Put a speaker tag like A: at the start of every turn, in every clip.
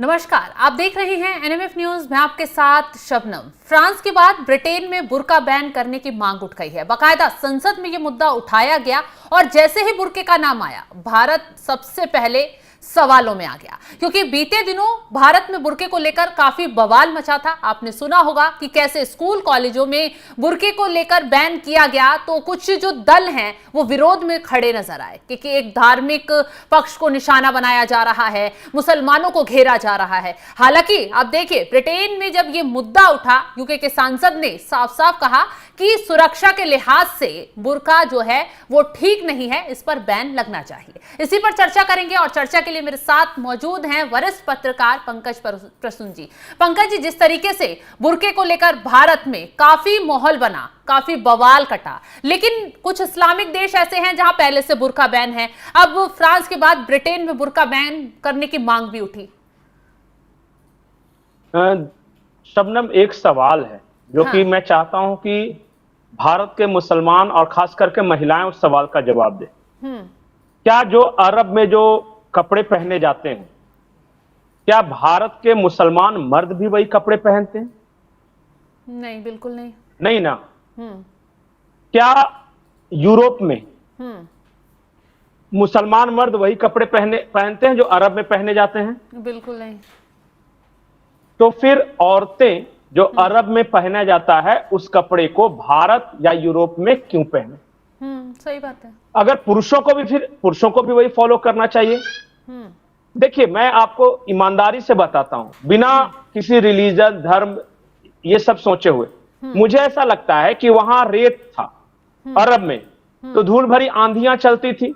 A: नमस्कार, आप देख रहे हैं एनएमएफ न्यूज। मैं आपके साथ शबनम। फ्रांस के बाद ब्रिटेन में बुर्का बैन करने की मांग उठ गई है। बाकायदा संसद में यह मुद्दा उठाया गया और जैसे ही बुर्के का नाम आया, भारत सबसे पहले सवालों में आ गया, क्योंकि बीते दिनों भारत में बुर्के को लेकर काफी बवाल मचा था। आपने सुना होगा कि कैसे स्कूल कॉलेजों में बुर्के को लेकर बैन किया गया, तो कुछ जो दल हैं वो विरोध में खड़े नजर आए, क्योंकि एक धार्मिक पक्ष को निशाना बनाया जा रहा है, मुसलमानों को घेरा जा रहा है। हालांकि आप देखिए, ब्रिटेन में जब ये मुद्दा उठा, यूके के सांसद ने साफ साफ कहा कि सुरक्षा के लिहाज से बुर्का जो है वो ठीक नहीं है, इस पर बैन लगना चाहिए। इसी पर चर्चा करेंगे और चर्चा के लिए मेरे साथ मौजूद हैं वरिष्ठ पत्रकार पंकज प्रसून जी। पंकज जी, जिस तरीके से बुर्के को लेकर भारत में काफी माहौल बना, काफी बवाल कटा, लेकिन कुछ इस्लामिक देश ऐसे हैं जहां पहले से बुर्का बैन है, अब फ्रांस के बाद ब्रिटेन में बुर्का बैन करने की मांग भी उठी।
B: शबनम, एक सवाल है जो कि मैं चाहता हूं कि भारत के मुसलमान और खास करके महिलाएं उस सवाल का जवाब दें। क्या जो अरब में जो कपड़े पहने जाते हैं, क्या भारत के मुसलमान मर्द भी वही कपड़े पहनते हैं?
A: नहीं, बिल्कुल नहीं।
B: नहीं ना। क्या यूरोप में मुसलमान मर्द वही कपड़े पहनते हैं जो अरब में पहने जाते हैं?
A: बिल्कुल नहीं।
B: तो फिर औरतें जो अरब में पहना जाता है उस कपड़े को भारत या यूरोप में क्यों पहने?
A: सही बात है।
B: अगर पुरुषों को भी वही फॉलो करना चाहिए। देखिए, मैं आपको ईमानदारी से बताता हूं, बिना किसी रिलीजन, धर्म ये सब सोचे हुए, मुझे ऐसा लगता है कि वहां रेत था अरब में, तो धूल भरी आंधियां चलती थी,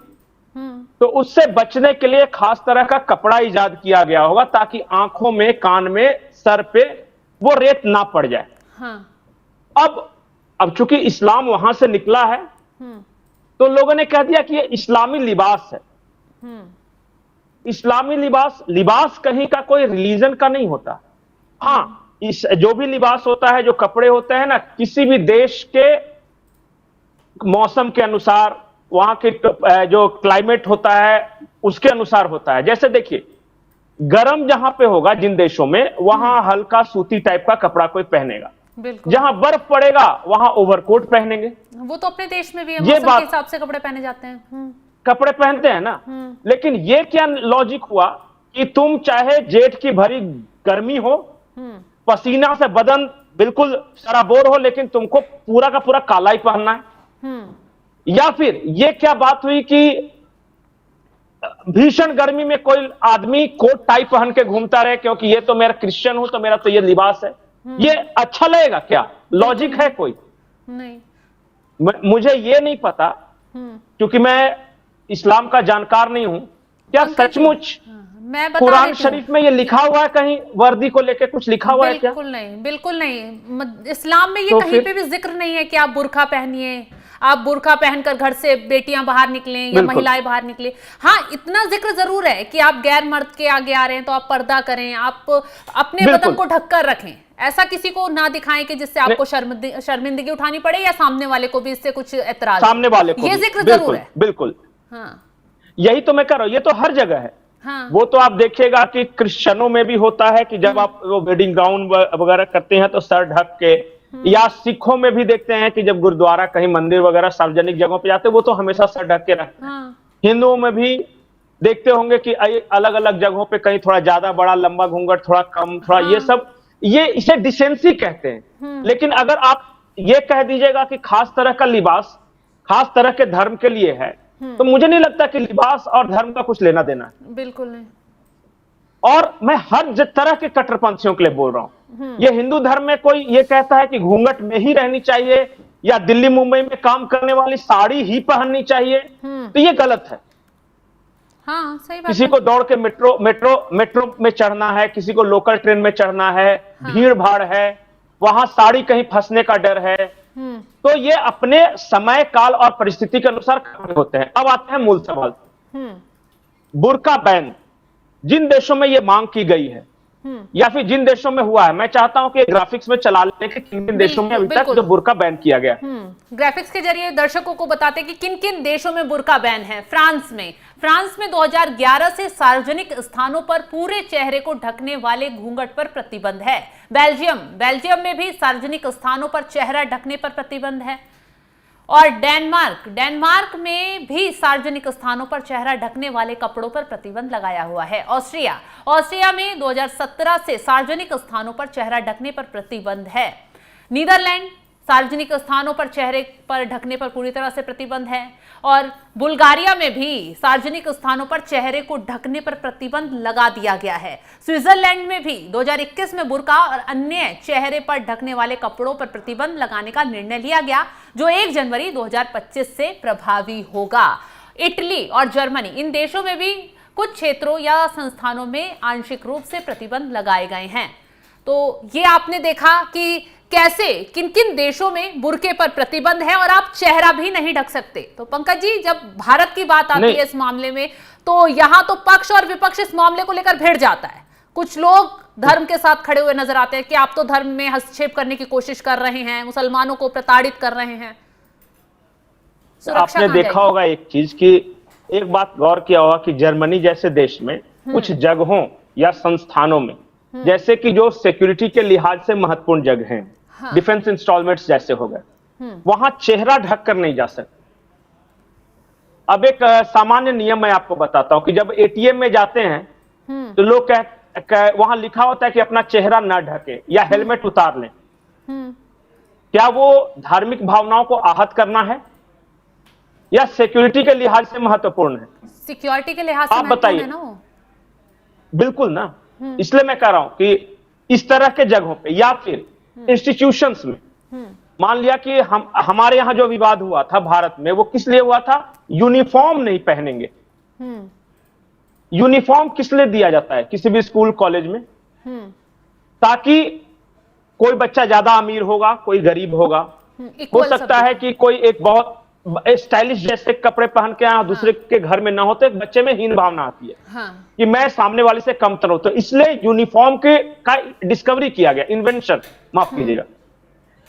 B: तो उससे बचने के लिए खास तरह का कपड़ा इजाद किया गया होगा ताकि आंखों में, कान में, सर पे वो रेत ना पड़ जाए। अब चूंकि इस्लाम वहां से निकला है, तो लोगों ने कह दिया कि ये इस्लामी लिबास है। इस्लामी लिबास कहीं का कोई रिलीजन का नहीं होता। हाँ, जो भी लिबास होता है, जो कपड़े होते हैं ना, किसी भी देश के मौसम के अनुसार, वहां के जो क्लाइमेट होता है उसके अनुसार होता है। जैसे देखिए, गर्म जहां पे होगा जिन देशों में, वहां हल्का सूती टाइप का कपड़ा कोई पहनेगा। जहां बर्फ पड़ेगा वहां ओवरकोट पहनेंगे।
A: वो तो अपने देश में भी है, मौसम के हिसाब से कपड़े पहने जाते हैं।
B: कपड़े पहनते हैं ना। लेकिन ये क्या लॉजिक हुआ कि तुम चाहे जेठ की भरी गर्मी हो, पसीना से बदन बिल्कुल सराबोर हो, लेकिन तुमको पूरा का पूरा काला ही पहनना है। या फिर ये क्या बात हुई कि भीषण गर्मी में कोई आदमी कोट टाई पहन के घूमता रहे क्योंकि ये तो मेरा क्रिश्चियन हूं तो मेरा तो ये लिबास है? ये अच्छा लगेगा क्या? लॉजिक है कोई?
A: नहीं।
B: मुझे ये नहीं पता, क्योंकि मैं इस्लाम का जानकार नहीं हूं। क्या सचमुच कुरान शरीफ में ये लिखा हुआ है, कहीं वर्दी को लेके कुछ लिखा हुआ है क्या?
A: बिल्कुल नहीं, बिल्कुल नहीं। इस्लाम में ये तो कहीं पे भी जिक्र नहीं है कि आप बुर्का पहनिए, आप बुर्का पहनकर घर से बेटियां बाहर निकलें या महिलाएं बाहर निकलें। हाँ, इतना जिक्र जरूर है कि आप गैर मर्द के आगे आ रहे हैं तो आप पर्दा करें, आप अपने बदन को ढककर रखें, ऐसा किसी को ना दिखाएं कि जिससे आपको शर्मिंदगी उठानी पड़े या सामने वाले को भी इससे कुछ एतराज,
B: सामने वाले को
A: ये जिक्र जरूर है।
B: बिल्कुल।
A: हाँ,
B: यही तो मैं कर रहा हूं, ये तो हर जगह है। हाँ। वो तो आप देखिएगा कि क्रिश्चियनों में भी होता है कि जब आप वो वेडिंग गाउन वगैरह करते हैं तो सर ढक के, या सिखों में भी देखते हैं कि जब गुरुद्वारा, कहीं मंदिर वगैरह सार्वजनिक जगहों पे जाते हैं वो तो हमेशा सर ढक के रखते हैं। हिंदुओं में भी देखते होंगे कि अलग अलग जगहों पे कहीं थोड़ा ज्यादा बड़ा लंबा घूंघट, थोड़ा कम, थोड़ा ये सब, ये इसे डिसेंसी कहते हैं। लेकिन अगर आप ये कह दीजिएगा कि खास तरह का लिबास खास तरह के धर्म के लिए है, तो मुझे नहीं लगता कि लिबास और धर्म का कुछ लेना देना है।
A: बिल्कुल नहीं।
B: और मैं हर तरह के कट्टरपंथियों के लिए बोल रहा हूं। ये हिंदू धर्म में कोई ये कहता है कि घूंघट में ही रहनी चाहिए या दिल्ली मुंबई में काम करने वाली साड़ी ही पहननी चाहिए, तो ये गलत है।
A: हाँ, सही बात।
B: किसी को दौड़ के मेट्रो में चढ़ना है, किसी को लोकल ट्रेन में चढ़ना है, भीड़ भाड़ है, वहां साड़ी कहीं फंसने का डर है, तो ये अपने समय, काल और परिस्थिति के अनुसार कपड़े होते हैं। अब आते हैं मूल सवाल। बुर्का बैन जिन देशों में ये मांग की गई है, या फिर जिन देशों में हुआ है, मैं चाहता हूं कि ग्राफिक्स में चला लें कि किन किन देशों में अभी तक जो बुर्का बैन किया गया।
A: ग्राफिक्स के जरिए दर्शकों को बताते कि किन किन देशों में बुर्का बैन है। फ्रांस में 2011 से सार्वजनिक स्थानों पर पूरे चेहरे को ढकने वाले घूंघट पर प्रतिबंध है। बेल्जियम में भी सार्वजनिक स्थानों पर चेहरा ढकने पर प्रतिबंध है। और डेनमार्क में भी सार्वजनिक स्थानों पर चेहरा ढकने वाले कपड़ों पर प्रतिबंध लगाया हुआ है। ऑस्ट्रिया में 2017 से सार्वजनिक स्थानों पर चेहरा ढकने पर प्रतिबंध है। नीदरलैंड सार्वजनिक स्थानों पर चेहरे पर ढकने पर पूरी तरह से प्रतिबंध है। और बुल्गारिया में भी सार्वजनिक स्थानों पर चेहरे को ढकने पर प्रतिबंध लगा दिया गया है। स्विट्जरलैंड में भी 2021 में बुर्का और अन्य चेहरे पर ढकने वाले कपड़ों पर प्रतिबंध लगाने का निर्णय लिया गया, जो 1 जनवरी 2025 से प्रभावी होगा। इटली और जर्मनी, इन देशों में भी कुछ क्षेत्रों या संस्थानों में आंशिक रूप से प्रतिबंध लगाए गए हैं। तो ये आपने देखा कि कैसे किन किन देशों में बुर्के पर प्रतिबंध है और आप चेहरा भी नहीं ढक सकते। तो पंकज जी, जब भारत की बात आती है इस मामले में, तो यहां तो पक्ष और विपक्ष इस मामले को लेकर भिड़ जाता है। कुछ लोग धर्म के साथ खड़े हुए नजर आते हैं कि आप तो धर्म में हस्तक्षेप करने की कोशिश कर रहे हैं, मुसलमानों को प्रताड़ित कर रहे हैं।
B: आपने देखा होगा एक चीज की, एक बात गौर किया होगा कि जर्मनी जैसे देश में कुछ जगहों या संस्थानों में, जैसे कि जो सिक्योरिटी के लिहाज से महत्वपूर्ण जगह हैं, डिफेंस इंस्टॉलमेंट्स जैसे हो गए, वहां चेहरा ढक कर नहीं जा सकते। अब एक सामान्य नियम मैं आपको बताता हूं कि जब एटीएम में जाते हैं तो लोग वहां लिखा होता है कि अपना चेहरा ना ढके या हेलमेट उतार लें। क्या वो धार्मिक भावनाओं को आहत करना है या सिक्योरिटी के लिहाज से महत्वपूर्ण है?
A: सिक्योरिटी के लिहाज से
B: आप बताइए ना। बिल्कुल ना, इसलिए मैं कह रहा हूं कि इस तरह के जगहों पे या फिर इंस्टीट्यूशंस में, मान लिया कि हमारे यहां जो विवाद हुआ था भारत में, वो किस लिए हुआ था? यूनिफॉर्म नहीं पहनेंगे। यूनिफॉर्म किस लिए दिया जाता है किसी भी स्कूल कॉलेज में? ताकि कोई बच्चा ज्यादा अमीर होगा, कोई गरीब होगा, हो सकता है कि कोई एक बहुत स्टाइलिश जैसे कपड़े पहन के यहाँ दूसरे के घर में ना हो, तो एक बच्चे में हीन भावना आती है कि मैं सामने वाले से कमतर हूं। तो इसलिए यूनिफॉर्म का डिस्कवरी किया गया, इन्वेंशन, माफ कीजिएगा,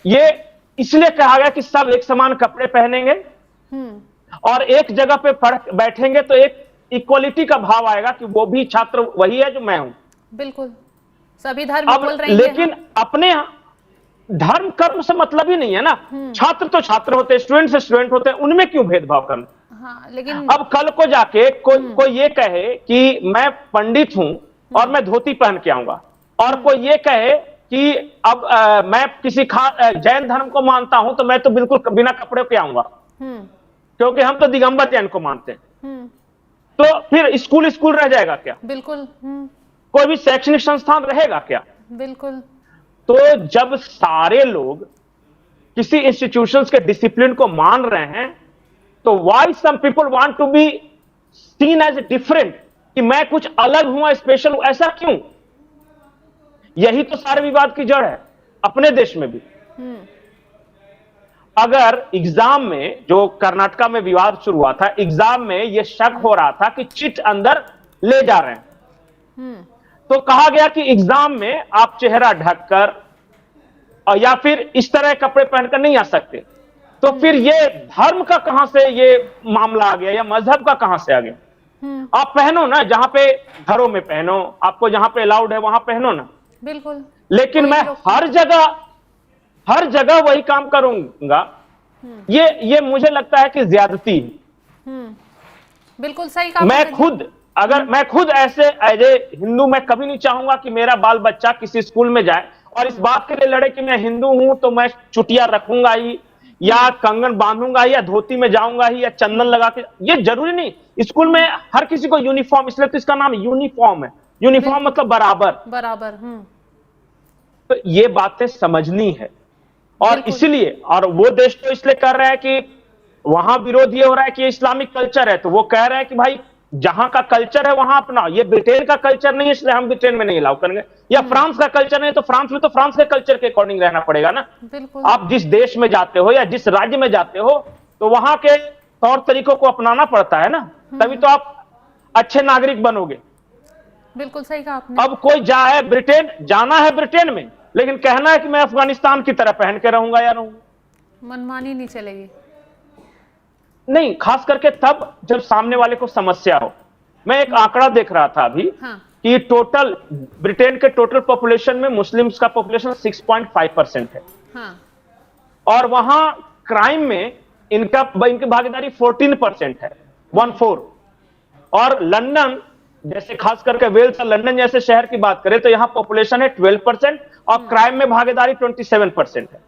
B: ये इसलिए कहा गया कि सब एक समान कपड़े पहनेंगे और एक जगह पे बैठेंगे तो एक इक्वलिटी का भाव आएगा कि वो भी छात्र वही है जो मैं हूं।
A: बिल्कुल, सभी धर्म बोल रहे हैं।
B: लेकिन अपने धर्म कर्म से मतलब ही नहीं है ना। छात्र तो छात्र होते हैं, स्टूडेंट से स्टूडेंट होते हैं, उनमें क्यों भेदभाव करना? लेकिन अब कल को जाके कोई ये कहे कि मैं पंडित हूं और मैं धोती पहन के आऊंगा, और कोई ये कहे कि अब मैं किसी जैन धर्म को मानता हूं तो मैं तो बिल्कुल बिना कपड़े के आऊंगा, क्योंकि हम तो दिगंबर जैन को मानते हैं। तो फिर स्कूल रह जाएगा क्या? बिल्कुल। कोई भी शैक्षणिक संस्थान रहेगा क्या? बिल्कुल। तो जब सारे लोग किसी इंस्टीट्यूशंस के डिसिप्लिन को मान रहे हैं, तो why some people want to be seen as different, कि मैं कुछ अलग हूं, स्पेशल हूं, ऐसा क्यों? यही तो सारे विवाद की जड़ है अपने देश में भी। अगर एग्जाम में, जो कर्नाटका में विवाद शुरू हुआ था, एग्जाम में यह शक हो रहा था कि चिट अंदर ले जा रहे हैं, तो कहा गया कि एग्जाम में आप चेहरा ढककर या फिर इस तरह कपड़े पहनकर नहीं आ सकते। तो फिर ये धर्म का कहां से ये मामला आ गया या मजहब का कहां से आ गया? आप पहनो ना, जहां पे घरों में पहनो, आपको जहां पे अलाउड है वहां पहनो ना। बिल्कुल। लेकिन मैं हर जगह वही काम करूंगा, ये मुझे लगता है कि ज्यादती है।
A: बिल्कुल सही कहा।
B: मैं खुद ऐसे एज ए हिंदू, मैं कभी नहीं चाहूंगा कि मेरा बाल बच्चा किसी स्कूल में जाए और इस बात के लिए लड़े कि मैं हिंदू हूं तो मैं चुटिया रखूंगा ही, या कंगन बांधूंगा ही, या धोती में जाऊंगा ही, या चंदन लगा के। ये जरूरी नहीं। स्कूल में हर किसी को यूनिफॉर्म, इसलिए तो इसका नाम यूनिफॉर्म है। यूनिफॉर्म मतलब बराबर। तो ये बातें समझनी है, और इसलिए, और वो देश तो इसलिए कर रहा है कि वहां विरोध ये हो रहा है कि इस्लामिक कल्चर है, तो वो कह रहे हैं कि भाई जहां का कल्चर है वहां अपना, ये ब्रिटेन का कल्चर नहीं है इसलिए हम ब्रिटेन में नहीं अलाउ करेंगे, या फ्रांस का कल्चर नहीं तो फ्रांस में तो फ्रांस के कल्चर के अकॉर्डिंग रहना पड़ेगा ना। आप जिस देश में जाते हो या जिस राज्य में जाते हो तो वहां के तौर तरीकों को अपनाना पड़ता है ना, तभी तो आप अच्छे नागरिक बनोगे।
A: बिल्कुल सही कहा आपने।
B: अब कोई जाए ब्रिटेन, जाना है ब्रिटेन में, लेकिन कहना है कि मैं अफगानिस्तान की तरह पहन के रहूंगा या रहूंगा,
A: मनमानी नहीं चलेगी।
B: नहीं, खास करके तब जब सामने वाले को समस्या हो। मैं एक आंकड़ा देख रहा था अभी,
A: हाँ।
B: कि टोटल ब्रिटेन के टोटल पॉपुलेशन में मुस्लिम्स का पॉपुलेशन 6.5% है।
A: हाँ।
B: और वहां क्राइम में इनकी भागीदारी 14% है, 1/4। और लंदन जैसे, खास करके वेल्स और लंदन जैसे शहर की बात करें तो यहां पॉपुलेशन है 12% और क्राइम में भागीदारी 27% है।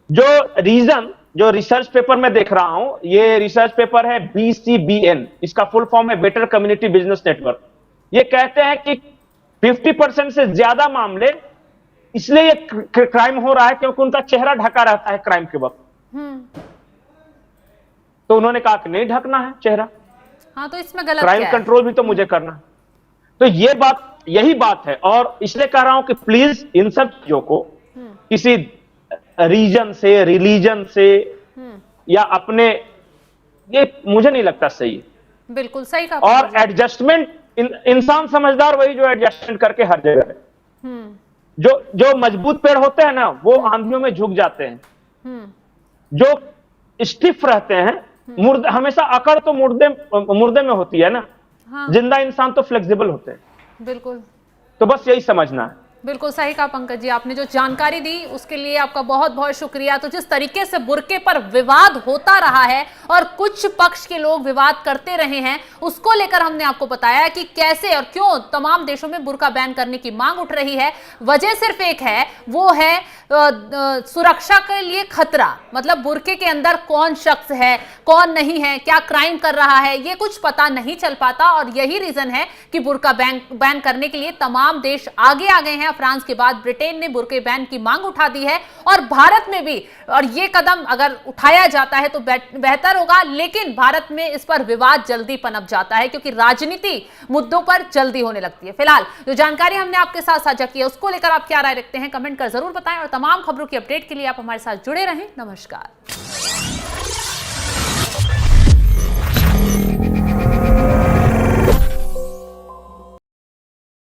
B: जो रिसर्च पेपर में देख रहा हूं, ये रिसर्च पेपर है BCBN, इसका फुल फॉर्म है बेटर कम्युनिटी बिजनेस नेटवर्क। ये कहते हैं कि 50% से ज्यादा मामले इसलिए ये क्राइम हो रहा है क्योंकि उनका चेहरा ढका रहता है क्राइम के वक्त। तो उन्होंने कहा कि नहीं ढकना है चेहरा।
A: हाँ, तो इसमें गलत
B: क्राइम
A: क्या है?
B: कंट्रोल भी तो मुझे करना है। तो ये बात, यही बात है। और इसलिए कह रहा हूं कि प्लीज इन सब चीजों को किसी रीजन से, रिलीजन से या अपने, ये मुझे नहीं लगता सही है।
A: बिल्कुल सही कहा।
B: और एडजस्टमेंट, इंसान समझदार वही जो एडजस्टमेंट करके हर जगह है। जो मजबूत पेड़ होते हैं ना, वो आंधियों में झुक जाते हैं। जो स्टिफ रहते हैं, मुर्दे, हमेशा अकड़ तो मुर्दे में होती है ना।
A: हाँ।
B: जिंदा इंसान तो फ्लेक्सिबल होते हैं।
A: बिल्कुल।
B: तो बस यही समझना है।
A: बिल्कुल सही कहा पंकज जी, आपने जो जानकारी दी उसके लिए आपका बहुत बहुत शुक्रिया। तो जिस तरीके से बुर्के पर विवाद होता रहा है और कुछ पक्ष के लोग विवाद करते रहे हैं, उसको लेकर हमने आपको बताया कि कैसे और क्यों तमाम देशों में बुर्का बैन करने की मांग उठ रही है। वजह सिर्फ एक है, वो है सुरक्षा के लिए खतरा। मतलब बुर्के के अंदर कौन शख्स है, कौन नहीं है, क्या क्राइम कर रहा है, ये कुछ पता नहीं चल पाता। और यही रीजन है कि बुर्का बैन करने के लिए तमाम देश आगे आ गए हैं। फ्रांस के बाद ब्रिटेन ने बुर्के बैन की मांग उठा दी है और भारत में भी। और ये कदम अगर उठाया जाता है तो बेहतर होगा, लेकिन भारत में इस पर विवाद जल्दी पनप जाता है क्योंकि राजनीति मुद्दों पर जल्दी होने लगती है। फिलहाल जो जानकारी हमने आपके साथ साझा की है उसको लेकर आप क्या राय रखते हैं, कमेंट कर जरूर बताएं। और तमाम खबरों की अपडेट के लिए आप हमारे साथ जुड़े रहें। नमस्कार।